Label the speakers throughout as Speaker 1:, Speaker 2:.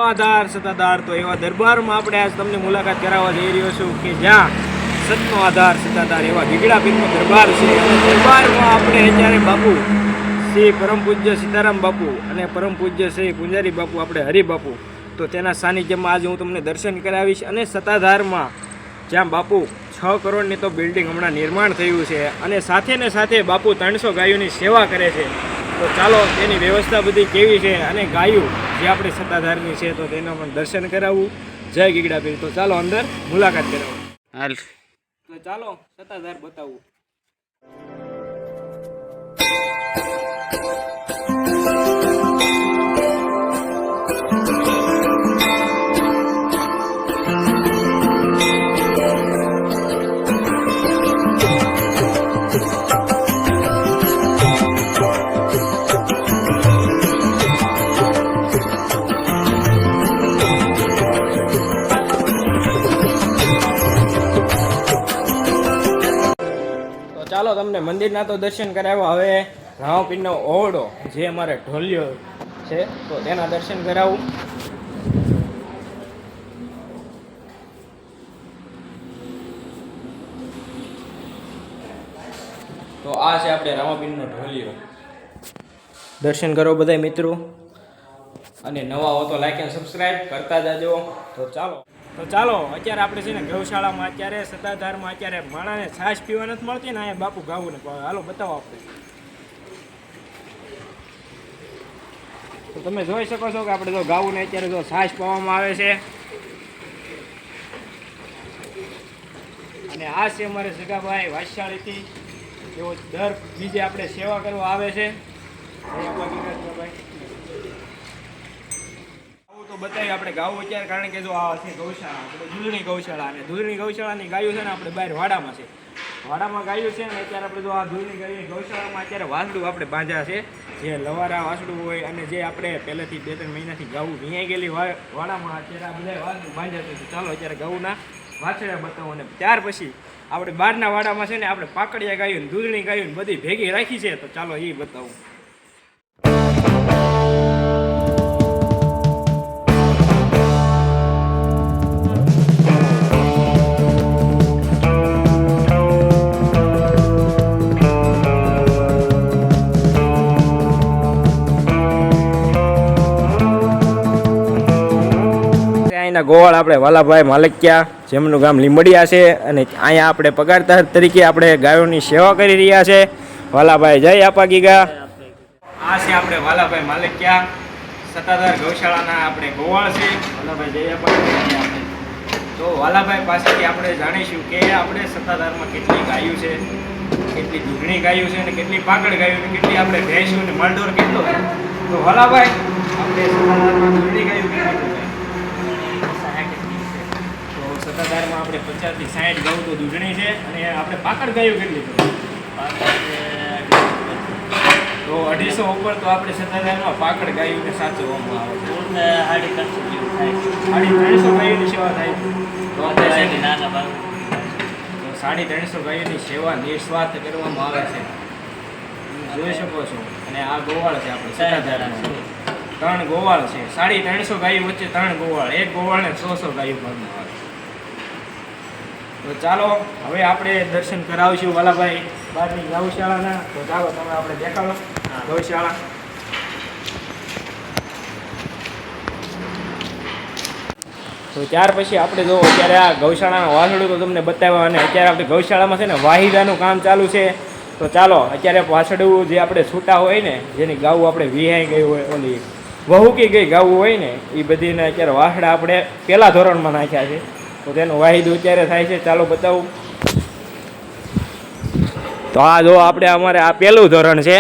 Speaker 1: આધાર સત્તાધાર, તો એવા દરબારમાં આપણે આજ તમને મુલાકાત કરાવવા જઈ રહ્યો છું કે જ્યાં સતનો આધાર સત્તાધાર એવા ગીગડા પીરનો દરબાર છે. અને દરબારમાં આપણે અત્યારે બાપુ શ્રી પરમ પૂજ્ય સીતારામ બાપુ અને પરમ પૂજ્ય શ્રી પૂંજારી બાપુ આપણે હરિબાપુ, તો તેના સાનિધ્યમાં આજે હું તમને દર્શન કરાવીશ. અને સત્તાધારમાં જ્યાં બાપુ 6 કરોડની તો બિલ્ડિંગ હમણાં નિર્માણ થયું છે અને સાથે ને સાથે બાપુ 300 ગાયોની સેવા કરે છે. તો ચાલો તેની વ્યવસ્થા બધી કેવી છે અને ગાયું જે આપણે સત્તાધારની છે તો તેના પણ દર્શન કરાવવું. જય ગીગડા પીર. તો ચાલો અંદર મુલાકાત કરાવું. હાલ તો ચાલો સત્તાધાર બતાવું. ચાલો તમને મંદિરના તો દર્શન કરાવ્યા. હવે રામાપીરનો ઓરડો જે અમારે ઢોલિયો છે તો તેના દર્શન કરાવું. તો આ છે આપણે રામાપીરનો ઢોલિયો. દર્શન કરો બધા મિત્રો, અને નવા હો તો લાઈક અને સબસ્ક્રાઈબ કરતા જાજો. તો ચાલો અત્યારે આપણે છે ને ગૌશાળામાં, અત્યારે સત્તાધારમાં અત્યારે માણાને છાશ પીવા નથી મળતી ને અહીંયા બાપુ ગાવું ને પાવે. હાલો બતાવો આપણે. તો તમે જોઈ શકો છો કે આપણે જો ગાવું ને અત્યારે જો છાશ પાવામાં આવે છે. અને આ છે અમારે જગાભાઈ વાસ્યાળીથી, એવો દર બીજે આપણે સેવા કરવા આવે છે. તો બતાવી આપણે ગાવું અત્યારે, કારણ કે જો આ છે ગૌશાળા, આપણે દૂધની ગૌશાળા, અને દૂધની ગૌશાળાની ગાયું છે ને આપણે બહાર વાડામાં છે, વાડામાં ગાયું છે ને અત્યારે આપણે જો આ દૂધની ગાયું ગૌશાળામાં અત્યારે વાસડું આપણે બાંધ્યા છે, જે લવારા વાસડું હોય અને જે આપણે પહેલેથી 2-3 મહિનાથી ગાવું વિયાઈ ગયેલી વાડામાં અત્યારે આ બધા વાસડું બાંધ્યા છે. ચાલો અત્યારે ગાઉના વાછડા બતાવો. અને ત્યાર પછી આપણે બહારના વાડામાં છે ને આપણે પાકડિયા ગાયું, દૂધની ગાયું બધી ભેગી રાખી છે. તો ચાલો એ બતાવું. ગોવાળ આપણે વાલાભાઈ માલકિયા, જેમનું ગામ લીંબડિયા છે, અને અહીંયા આપણે પગારદાર તરીકે આપણે ગાયોની સેવા કરી રહ્યા છે. વાલાભાઈ જય આપા ગીગા. આ છે આપણે વાલાભાઈ માલકિયા, સત્તાધાર ગૌશાળાના આપણે ગોવાળ છે. વાલાભાઈ જય આપા. તો વાલાભાઈ પાસેથી આપણે જાણીશું કે આપણે સત્તાધારમાં કેટલી ગાયું છે, કેટલી દૂધણી ગાયું છે, અને કેટલી પાકડ ગાયું, અને કેટલી આપણે ભેંસું અને મળઢોર કેટલો છે. તો વાલાભાઈ આપણે સત્તાધારમાં દૂધણી ગાયું કેટલી? સત્તાધારમાં આપણે 50 થી 60 ગાયું તો દૂધણી છે, અને આપણે પાકડ ગાયું કેટલી છે? તો 250 ઉપર તો આપણે સત્તાધારમાં પાકડ ગાયુંને સાચવવામાં આવે છે. 350 ગાયોની સેવા થાય છે. તો 350 ગાયોની સેવા નિસ્વાર્થ કરવામાં આવે છે, જોઈ શકો છો. અને આ ગોવાળ છે આપણે સત્તાધારમાં, 3 ગોવાળ છે. 350 ગાયો વચ્ચે 3 ગોવાળ, એક ગોવાળને 100 ગાયું ભરવામાં આવે. તો ચાલો હવે આપણે દર્શન કરાવીશું વાલાભાઈ બહારની ગૌશાળાના. તો ચાલો તમે આપણે દેખાડો ગૌશાળા. તો ત્યાર પછી આપણે જો અત્યારે આ ગૌશાળાના વાસણું તો તમને બતાવ્યા, અને અત્યારે આપણે ગૌશાળામાં છે ને વાહિદાનું કામ ચાલુ છે. તો ચાલો અત્યારે વાસણું જે આપણે છૂટા હોય ને, જેની ગાવું આપણે વિહાઈ ગઈ હોય, ઓલી વહુકી ગઈ ગાવું હોય ને, એ બધીને અત્યારે વાસડા આપણે પહેલા ધોરણમાં નાખ્યા છે. તો તેનું વાહિદું અત્યારે થાય છે. ચાલો બતાવું. તો આ જો આપણે અમારે આ પહેલું ધોરણ છે,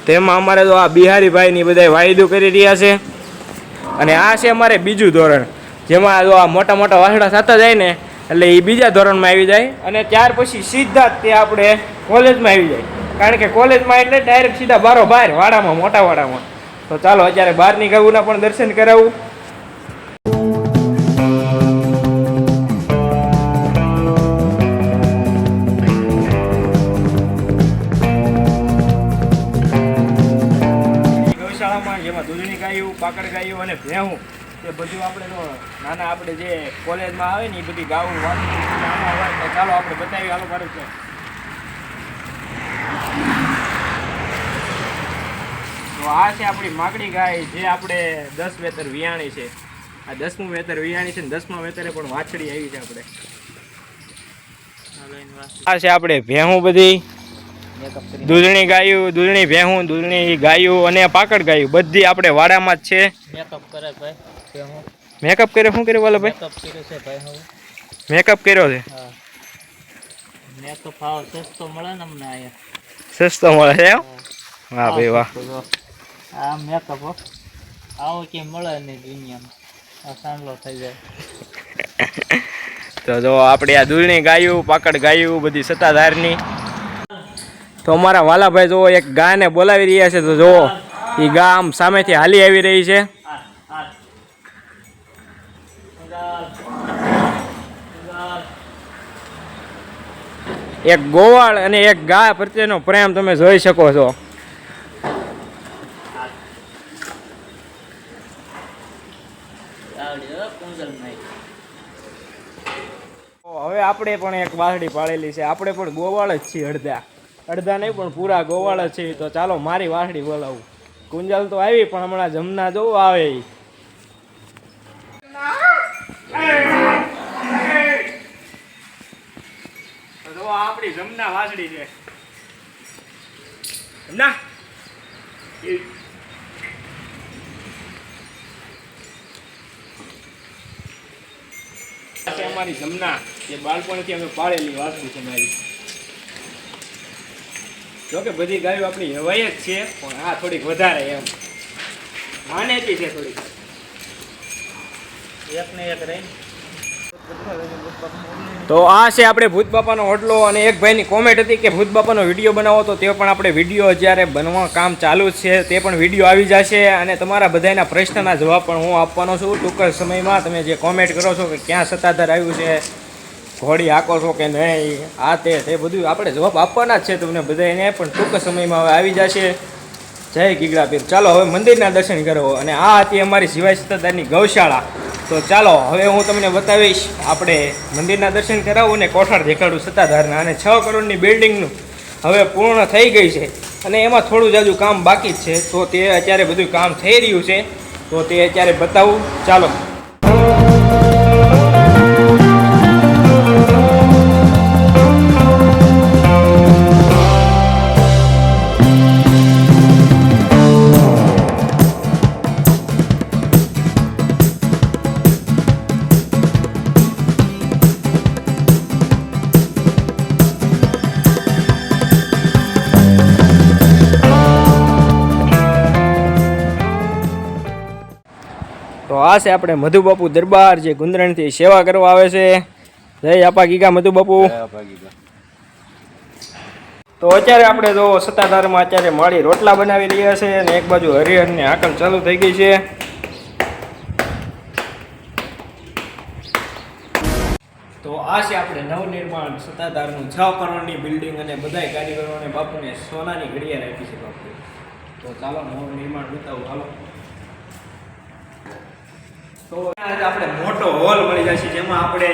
Speaker 1: તેમાં અમારે જો આ બિહારીભાઈની બધા વાહિદું કરી રહ્યા છે. અને આ છે અમારે બીજું ધોરણ, જેમાં જો આ મોટા મોટા વાસડા થતા જાય ને એટલે એ બીજા ધોરણમાં આવી જાય. અને ત્યાર પછી સીધા જ તે આપણે કોલેજમાં આવી જાય, કારણ કે કોલેજમાં એટલે ડાયરેક્ટ સીધા બારોબાર વાડામાં, મોટા વાડામાં. તો ચાલો અત્યારે બહારની ગાઉના પણ દર્શન કરાવું. જેમાં દૂધની ગાયું, પાકડ ગાયું અને ભેહું તે બધું આપણે તો નાના આપણે જે કોલેજમાં આવે ને એ બધી ગાવું વાંચવું આમાં હોય તો ચાલો આપણે બતાવીએ. હાલો મારું છે તો આ છે આપણી માગડી ગાય જે આપણે 10 વેતર વિયાણી છે. આ 10મું વેતર વિયાણી છે ને 10મા વેતરે પણ વાછડી આવી છે આપણે. આ છે આપણે ભેહું બધી દૂધણી ગાયું, દૂધણી ભેહું, દૂધણી ગાયું અને પાકડ ગાયું બધી આપણે વાડામાં જ છે.
Speaker 2: મેકઅપ કરે ભાઈ ભેહું.
Speaker 1: મેકઅપ કર્યો શું કર્યું વાલા ભાઈ?
Speaker 2: મેકઅપ કર્યો છે ભાઈ હવે.
Speaker 1: મેકઅપ કર્યો છે.
Speaker 2: હા મેકઅપ આવો સસ્તો મળે ને અમને અહીંયા.
Speaker 1: સસ્તો મળે છે એમ? વાહ ભાઈ વાહ.
Speaker 2: આ મેકઅપ આવો કે મળે નહીં દુનિયામાં. આ સાંડલો થઈ જાય.
Speaker 1: તો જો આપણે આ દૂધણી ગાયું, પાકડ ગાયું બધી સત્તાધારની. તો અમારા વાલાભાઈ જો એક ગાયને બોલાવી રહ્યા છે. તો જો એ ગા આમ સામેથી હાલી આવી રહી છે. એક ગોવાળ અને એક ગાય પ્રત્યેનો પ્રેમ તમે જોઈ શકો છો. હવે આપણે પણ એક વાસળી પાળેલી છે. આપણે પણ ગોવાળ જ છીએ, અડધા નહીં પણ પૂરા ગોવાળ જ છે. તો ચાલો મારી વાસળી બોલાવું. કુંજલ તો આવી પણ હમણાં જમના જોવું આવે. તો આપણી જમના વાસળી છે. જમના અમારી જમના જે બાળપણથી અમે પાળેલી વાસળી છે મારી. જોકે બધી ગાયો આપણી હવાઈ જ છે પણ આ થોડીક વધારે એમ માનેતી છે થોડીક.
Speaker 2: એક ને એક રહી.
Speaker 1: તો આ છે આપણે ભૂત બાપાનો હોટલો. અને એક ભાઈની કોમેન્ટ હતી કે ભૂત બાપાનો વિડીયો બનાવો, તો તે પણ આપણે વિડીયો જ્યારે બનવા કામ ચાલુ જ છે તે પણ વિડીયો આવી જશે. અને તમારા બધાના પ્રશ્નના જવાબ પણ હું આપવાનો છું ટૂંક સમયમાં. તમે જે કોમેન્ટ કરો છો કે ક્યાં સત્તાધાર આવ્યું છે, ઘોડી હાકો છો કે નહીં, આ તે બધું આપણે જવાબ આપવાના જ છે તમને બધાને. પણ ટૂંક સમયમાં હવે આવી જશે. જય ગીગડા પીર. ચાલો હવે મંદિરના દર્શન કરો. અને આ હતી અમારી સિવાય સત્તાધારની ગૌશાળા. તો ચાલો હવે હું તમને બતાવીશ. આપણે મંદિરના દર્શન કરાવું અને કોઠાર દેખાડું સત્તાધારના. અને 6 કરોડની બિલ્ડિંગનું હવે પૂર્ણ થઈ ગઈ છે અને એમાં થોડું જાજુ કામ બાકી જ છે. તો તે અત્યારે બધું કામ થઈ રહ્યું છે તો તે અત્યારે બતાવું. ચાલો. તો આ છે આપણે મધુબાપુ દરબાર જે ગુંદરણથી સેવા કરવા આવે છે. જય આપા ગીગા મધુબાપુ. તો અત્યારે આપણે જો સત્તાધારમાં અત્યારે માળી રોટલા બનાવી રહ્યા છે અને એક બાજુ હરિહરની હાકલ ચાલુ થઈ ગઈ છે. તો આ છે આપણે નવનિર્માણ સત્તાધારનું 6 કરોડની બિલ્ડિંગ અને બધાય કારીગરોને બાપુને સોનાની ઘડિયાળ આપી છે બાપુ. તો ચાલો નવનિર્માણ બતાવું. હાલો. તો આપણે મોટો હોલ મળી જશે જેમાં આપણે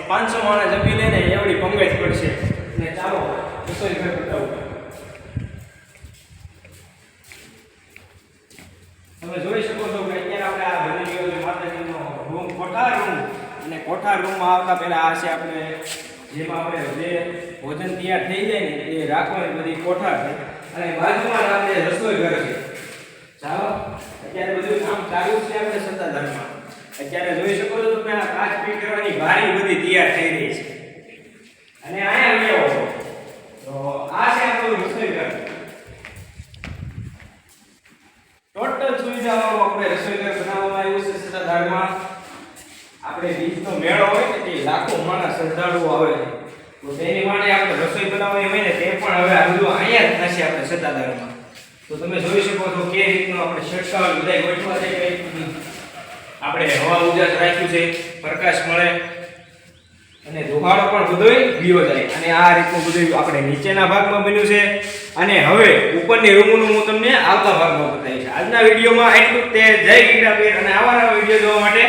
Speaker 1: 500 માણસ જમી લે ને એવડી પંગજ પડશે. અને ચાલો રસોઈ ઘર બતાવું. તમે જોઈ શકો છો કે અત્યારે આપણે આ બની ગયો માતાજીનો રૂમ, કોઠાર રૂમ. અને કોઠાર રૂમમાં આવતા પહેલા આ છે આપણે જેમાં આપણે જે ભોજન તૈયાર થઈ જાય ને એ રાખવાની બધી કોઠાર છે. અને બાજુમાં આપણે રસોઈ ઘર છે. ચાલો અત્યારે બધું કામ ચાલુ છે આપણે સત્તાધારમાં. અત્યારે જોઈ શકો છો તમે આ કાચ ફીટ કરવાની ભારી બધી તૈયાર થઈ રહી છે. અને અહીંયા આવ્યો તો આ છે આપણું રસોઈ ઘર. ટોટલ સુવિધાઓ આપણે રસોઈ ઘર બનાવવામાં આવ્યું છે સત્તાધારમાં. આપણે બીજનો મેળો હોય ને તે લાખો માણસ શ્રદ્ધાળુઓ આવે છે. તો તેની માટે આપણે રસોઈ બનાવવાની હોય ને તે પણ હવે આ બધું અહીંયા જ થશે આપણે સત્તાધારમાં. તો તમે જોઈ શકો છો કે રીતનું આપણે છટકાવ બધાય ગોઠવા છે. કઈ આપણે હવા ઉજાસ રાખ્યું છે, પ્રકાશ મળે. અને દુહાળો પણ બધોય ગયો જાય. અને આ રીતનું બધું આપણે નીચેના ભાગમાં બન્યું છે. અને હવે ઉપરની રૂમનું હું તમને આવતા ભાગમાં બતાવીશ. આજના વિડીયોમાં એટલું જ તે. જય ગીગડાપીર. અને આવા નવા વિડીયો જોવા માટે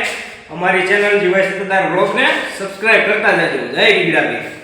Speaker 1: અમારી ચેનલ જીવાય સત્તાધાર બ્લોગને સબસ્ક્રાઇબ કરતા જજો. જય ગીગડાપીર.